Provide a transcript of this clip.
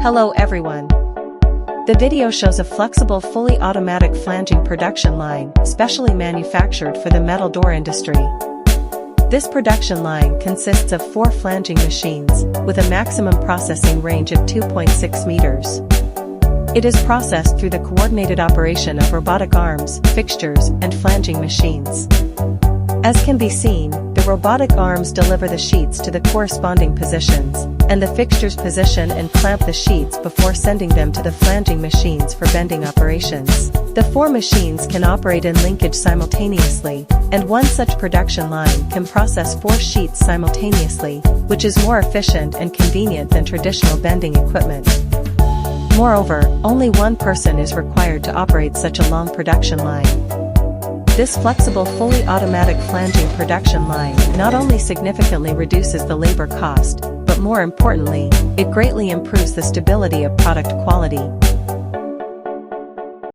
Hello everyone. The video shows a flexible fully automatic flanging production line, specially manufactured for the metal door industry. This production line consists of 4 flanging machines, with a maximum processing range of 2.6 meters. It is processed through the coordinated operation of robotic arms, fixtures, and flanging machines. As can be seen, the robotic arms deliver the sheets to the corresponding positions, and the fixtures position and clamp the sheets before sending them to the flanging machines for bending operations. The 4 machines can operate in linkage simultaneously, and one such production line can process 4 sheets simultaneously, which is more efficient and convenient than traditional bending equipment. Moreover, only one person is required to operate such a long production line. This flexible fully automatic flanging production line not only significantly reduces the labor cost, but more importantly, it greatly improves the stability of product quality.